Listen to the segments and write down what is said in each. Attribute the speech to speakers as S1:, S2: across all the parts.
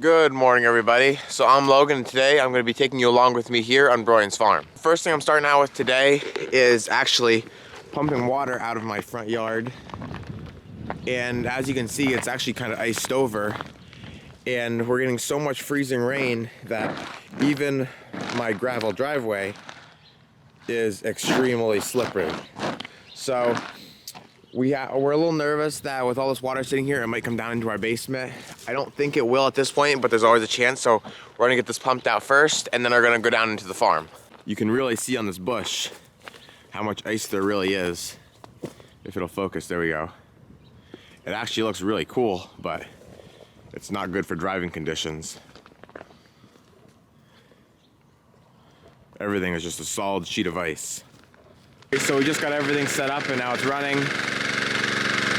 S1: Good morning, everybody. So I'm Logan, and today I'm going to be taking you along with me here on Broyens Farm. First thing I'm starting out with today is actually pumping water out of my front yard. And as you can see, it's actually kind of iced over. And we're getting so much freezing rain that even my gravel driveway is extremely slippery. So we're a little nervous that with all this water sitting here, it might come down into our basement. I don't think it will at this point, but there's always a chance. So we're gonna get this pumped out first, and then we're gonna go down into the farm. You can really see on this bush how much ice there really is. If it'll focus, there we go. It actually looks really cool, but it's not good for driving conditions. Everything is just a solid sheet of ice. So we just got everything set up and now it's running.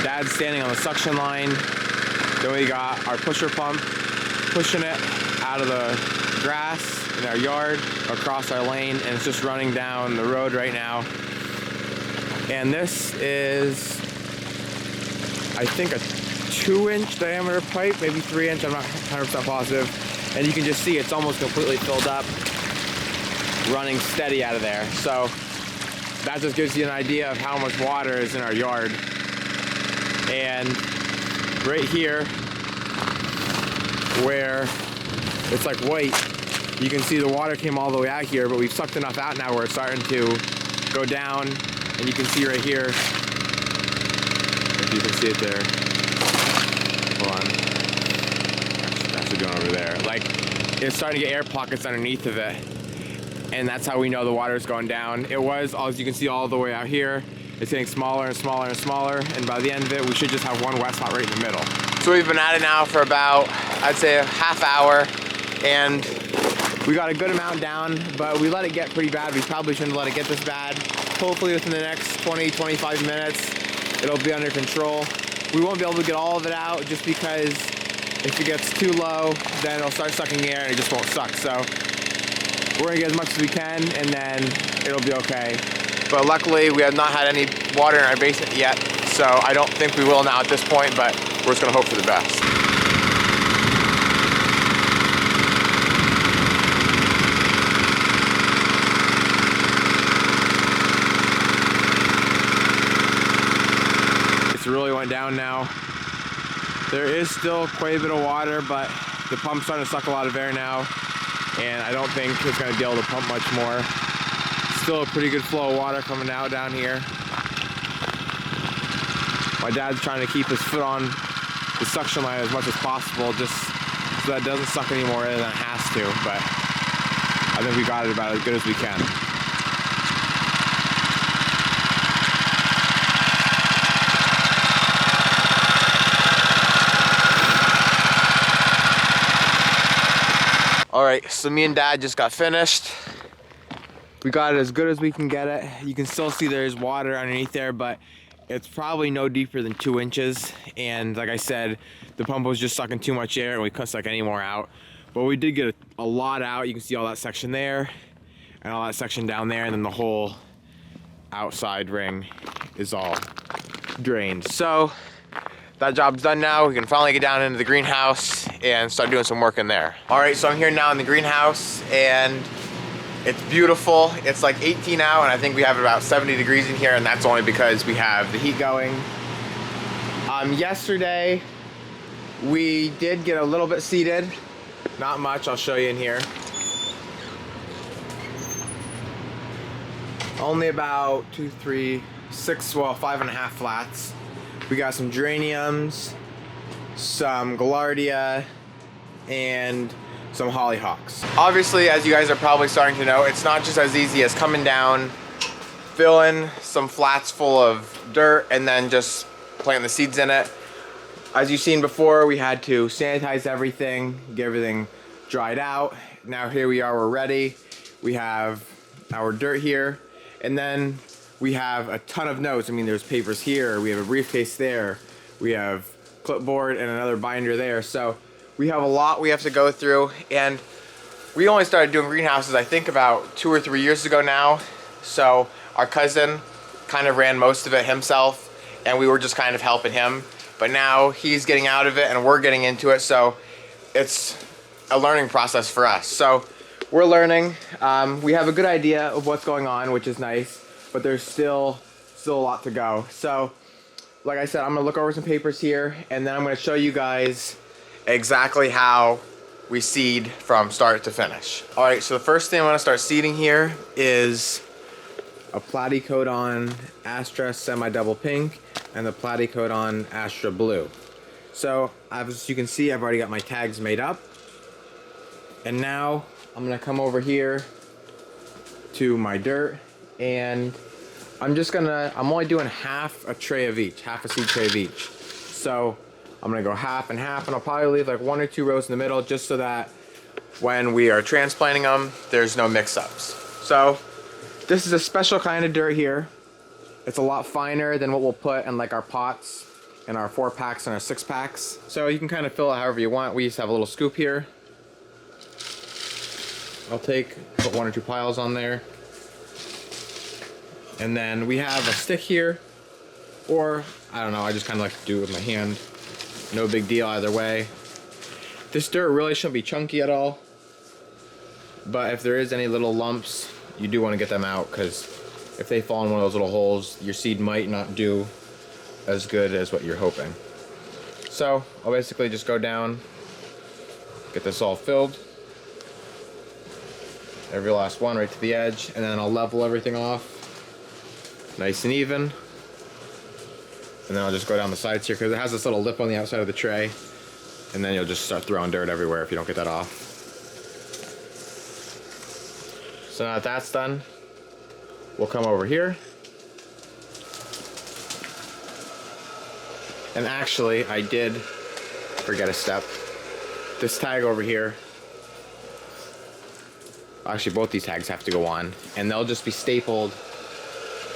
S1: Dad's standing on the suction line. Then we got our pusher pump pushing it out of the grass in our yard across our lane, and it's just running down the road right now. And this is, I think, a 2-inch diameter pipe, maybe 3-inch, I'm not 100% positive. And you can just see it's almost completely filled up, running steady out of there. So that just gives you an idea of how much water is in our yard. And right here, where it's like white, you can see the water came all the way out here, but we've sucked enough out now where it's starting to go down. And you can see right here, if you can see it there. Hold on. Actually doing over there. Like, it's starting to get air pockets underneath of it. And that's how we know the water is going down. It was, as you can see, all the way out here. It's getting smaller and smaller and smaller, and by the end of it, we should just have one wet spot right in the middle. So we've been at it now for about, I'd say, a half hour, and we got a good amount down, but we let it get pretty bad. We probably shouldn't let it get this bad. Hopefully within the next 20, 25 minutes, it'll be under control. We won't be able to get all of it out just because if it gets too low, then it'll start sucking air and it just won't suck. So we're gonna get as much as we can, and then it'll be okay. But luckily, we have not had any water in our basement yet, so I don't think we will now at this point, but we're just gonna hope for the best. It's really went down now. There is still quite a bit of water, but the pump's starting to suck a lot of air now, and I don't think it's gonna be able to pump much more. Still a pretty good flow of water coming out down here. My dad's trying to keep his foot on the suction line as much as possible, just so that it doesn't suck any more air than it has to, but I think we got it about as good as we can. All right, so me and Dad just got finished. We got it as good as we can get it. You can still see there's water underneath there, but it's probably no deeper than 2 inches. And like I said, the pump was just sucking too much air and we couldn't suck any more out. But we did get a lot out. You can see all that section there and all that section down there, and then the whole outside ring is all drained. So that job's done now. We can finally get down into the greenhouse and start doing some work in there. All right, so I'm here now in the greenhouse, and it's beautiful. It's like 18 out, and I think we have about 70 degrees in here, and that's only because we have the heat going. Yesterday, we did get a little bit seeded. Not much, I'll show you in here. Only about 2, 3, 6, well, 5.5 flats. We got some geraniums, some gaillardia, and some hollyhocks. Obviously, as you guys are probably starting to know, it's not just as easy as coming down, filling some flats full of dirt, and then just planting the seeds in it. As you've seen before, we had to sanitize everything, get everything dried out. Now here we are, we're ready. We have our dirt here, and then we have a ton of notes. I mean, there's papers here, we have a briefcase there, we have clipboard and another binder there. So we have a lot we have to go through, and we only started doing greenhouses, I think, about 2 or 3 years ago now. So our cousin kind of ran most of it himself, and we were just kind of helping him. But now he's getting out of it and we're getting into it, so it's a learning process for us. So we're learning. We have a good idea of what's going on, which is nice, but there's still a lot to go. So like I said, I'm gonna look over some papers here, and then I'm gonna show you guys exactly how we seed from start to finish. All right, so the first thing I wanna start seeding here is a Platycodon Astra semi-double pink and the Platycodon Astra blue. So as you can see, I've already got my tags made up. And now I'm gonna come over here to my dirt, and I'm only doing half a tray of each, half a seed tray of each. So I'm gonna go half and half, and I'll probably leave like 1 or 2 rows in the middle just so that when we are transplanting them, there's no mix-ups. So this is a special kind of dirt here. It's a lot finer than what we'll put in like our pots and our 4-packs and our 6-packs. So you can kind of fill it however you want. We just have a little scoop here. I'll put 1 or 2 piles on there. And then we have a stick here, or I don't know, I just kind of like to do it with my hand. No big deal either way. This dirt really shouldn't be chunky at all, but if there is any little lumps, you do want to get them out, because if they fall in one of those little holes, your seed might not do as good as what you're hoping. So I'll basically just go down, get this all filled, every last one right to the edge, and then I'll level everything off nice and even. And then I'll just go down the sides here, because it has this little lip on the outside of the tray, and then you'll just start throwing dirt everywhere if you don't get that off. So now that that's done, we'll come over here. And actually, I did forget a step. This tag over here, actually both these tags have to go on, and they'll just be stapled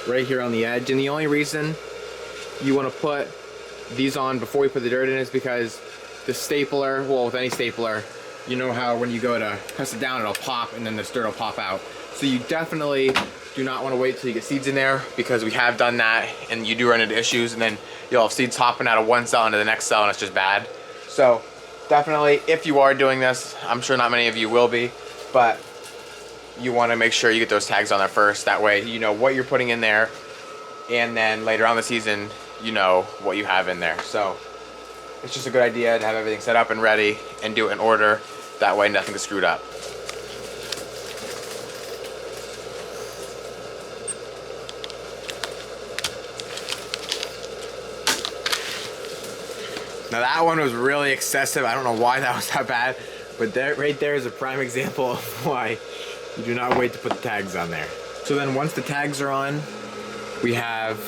S1: right here on the edge. And the only reason you want to put these on before we put the dirt in is because the stapler, well, with any stapler, you know how when you go to press it down, it'll pop and then this dirt will pop out. So you definitely do not want to wait till you get seeds in there, because we have done that and you do run into issues, and then you'll have seeds hopping out of one cell into the next cell, and it's just bad. So definitely, if you are doing this, I'm sure not many of you will be, but you want to make sure you get those tags on there first. That way you know what you're putting in there, and then later on in the season, you know what you have in there. So it's just a good idea to have everything set up and ready and do it in order. That way nothing is screwed up. Now that one was really excessive. I don't know why that was that bad, but there, right there is a prime example of why you do not wait to put the tags on there. So then once the tags are on, we have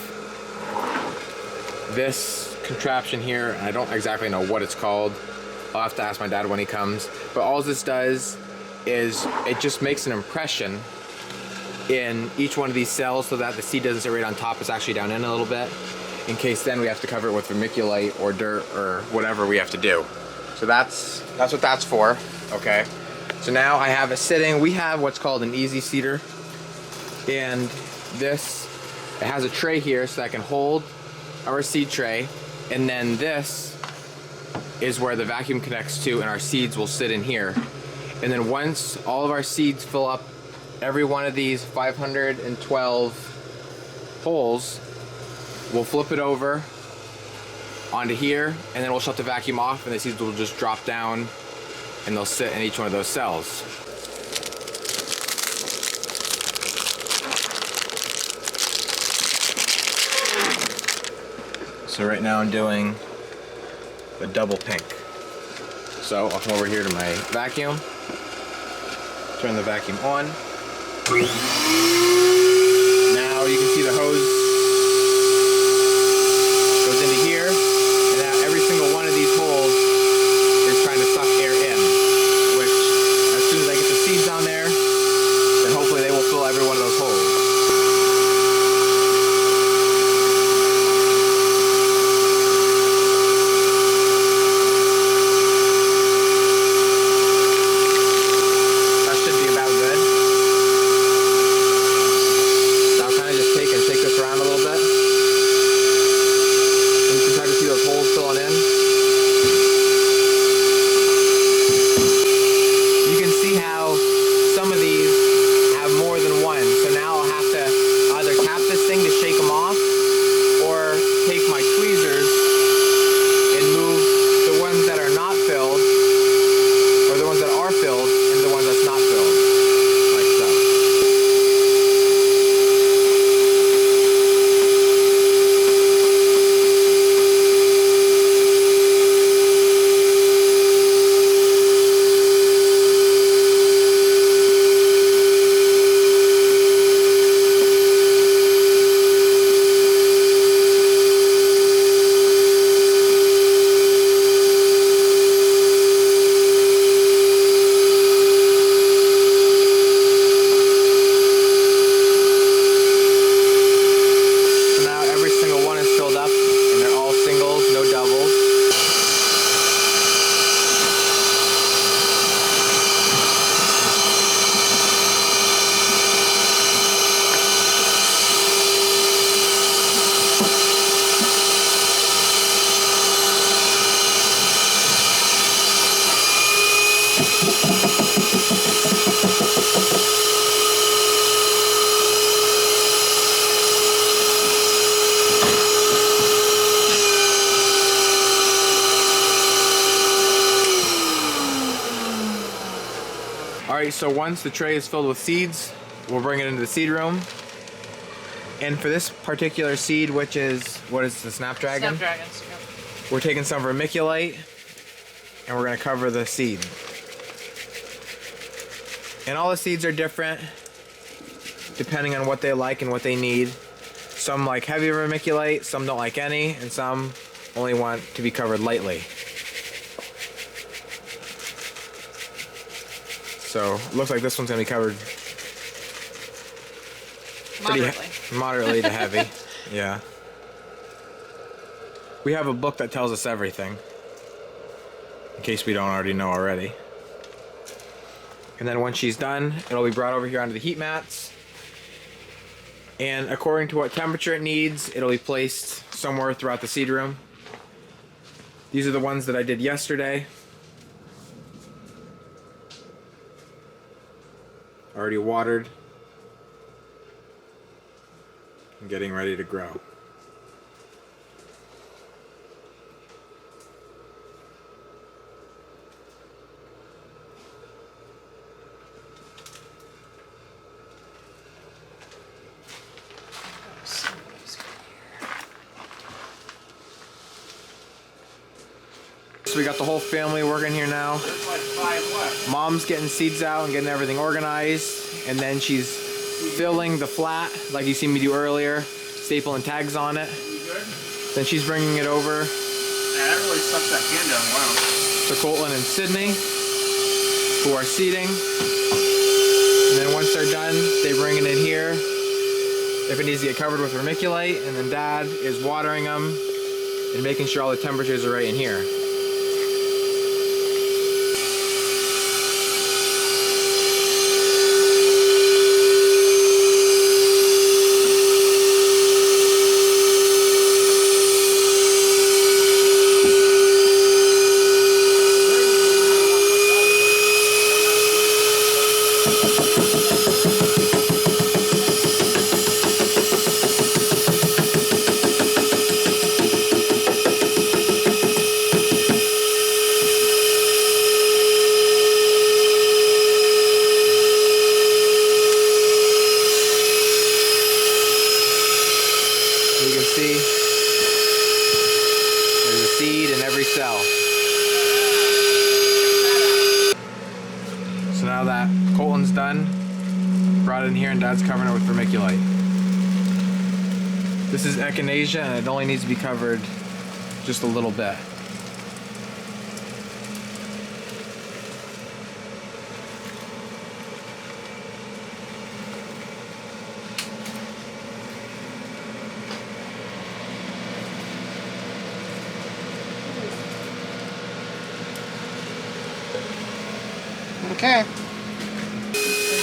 S1: this contraption here. I don't exactly know what it's called. I'll have to ask my dad when he comes. But all this does is it just makes an impression in each one of these cells so that the seed doesn't sit right on top. It's actually down in a little bit, in case then we have to cover it with vermiculite or dirt or whatever we have to do. So that's what that's for, okay? So now I have it sitting. We have what's called an easy seeder, and this, it has a tray here so that I can hold our seed tray, and then this is where the vacuum connects to, and our seeds will sit in here. And then once all of our seeds fill up every one of these 512 holes, we'll flip it over onto here, and then we'll shut the vacuum off, and the seeds will just drop down and they'll sit in each one of those cells. So right now I'm doing a double pink. So I'll come over here to my vacuum, turn the vacuum on. Now you can see the hose goes into here, and now every single one of these holes is trying to suck air in, which as soon as I get the seeds on there, then hopefully they will fill every one of those holes. That should be about good. So I'll kind of just take this around a Alright, so once the tray is filled with seeds, we'll bring it into the seed room. And for this particular seed, which is, what is the Snapdragon?
S2: Snapdragons, yep.
S1: We're taking some vermiculite and we're going to cover the seed. And all the seeds are different depending on what they like and what they need. Some like heavy vermiculite, some don't like any, and some only want to be covered lightly. So, looks like this one's going to be covered moderately to heavy. Yeah. We have a book that tells us everything, in case we don't already know already. And then once she's done, it'll be brought over here onto the heat mats. And according to what temperature it needs, it'll be placed somewhere throughout the seed room. These are the ones that I did yesterday. Already watered and getting ready to grow. So we got the whole family working here now. Mom's getting seeds out and getting everything organized, and then she's filling the flat like you seen me do earlier, stapling tags on it. Then she's bringing it over.
S3: Yeah, that really sucks that can down. Wow.
S1: To Colton and Sydney, who are seeding. And then once they're done, they bring it in here if it needs to get covered with vermiculite, and then Dad is watering them and making sure all the temperatures are right in here. You can see there's a seed in every cell. So now that Colton's done, brought it in here and Dad's covering it with vermiculite. This is echinacea and it only needs to be covered just a little bit.
S3: Okay.
S2: Are you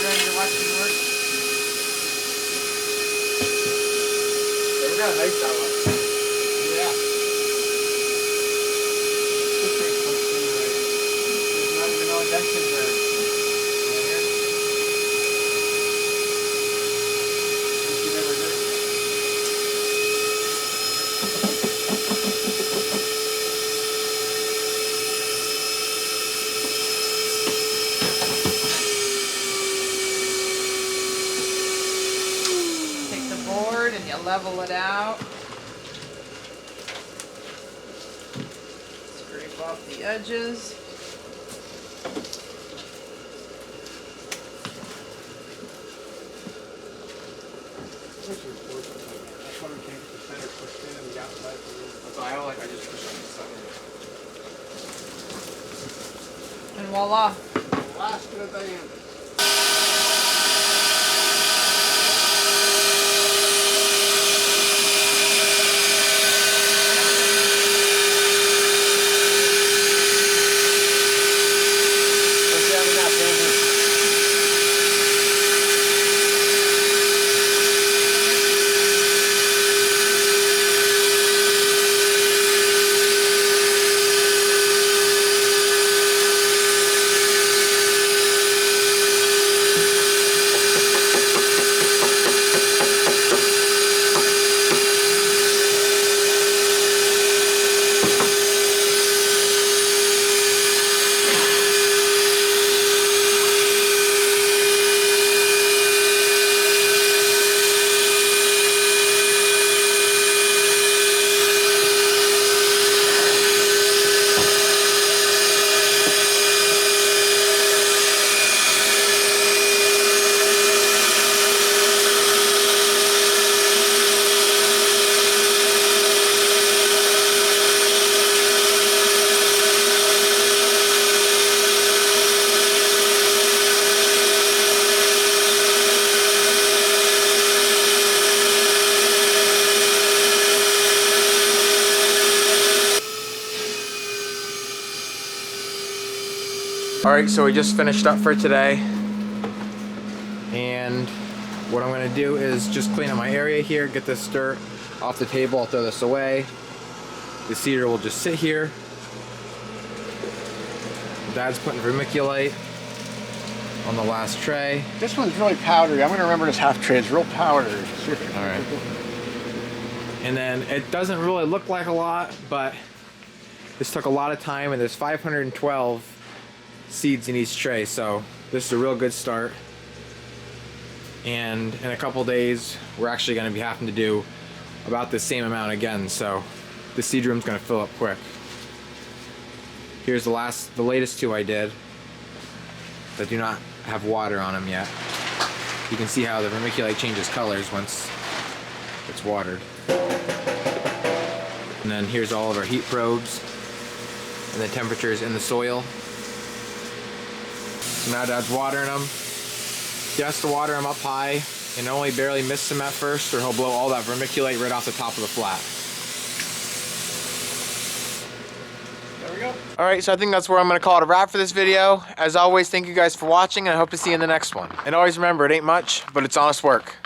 S2: ready to watch me work?
S3: We got a nice job. Yeah. This thing looks right. There's not even no indentions there. Right here. You never did.
S2: Take the board and you level it out. Scrape off the edges.
S1: I just push on the side.
S2: And voila.
S3: Last bit of diameter.
S1: All right, so we just finished up for today. And what I'm gonna do is just clean up my area here, get this dirt off the table. I'll throw this away. The cedar will just sit here. Dad's putting vermiculite on the last tray.
S3: This one's really powdery. I'm gonna remember this half tray. It's real powdery.
S1: All right. And then it doesn't really look like a lot, but this took a lot of time, and there's 512 seeds in each tray, so this is a real good start. And in a couple days, we're actually going to be having to do about the same amount again, so the seed room's going to fill up quick. Here's the latest two I did that do not have water on them yet. You can see how the vermiculite changes colors once it's watered. And then here's all of our heat probes and the temperatures in the soil. So now Dad's watering them. He has to water them up high and only barely mist them at first, or he'll blow all that vermiculite right off the top of the flat.
S3: There we go.
S1: All right, so I think that's where I'm gonna call it a wrap for this video. As always, thank you guys for watching, and I hope to see you in the next one. And always remember, it ain't much, but it's honest work.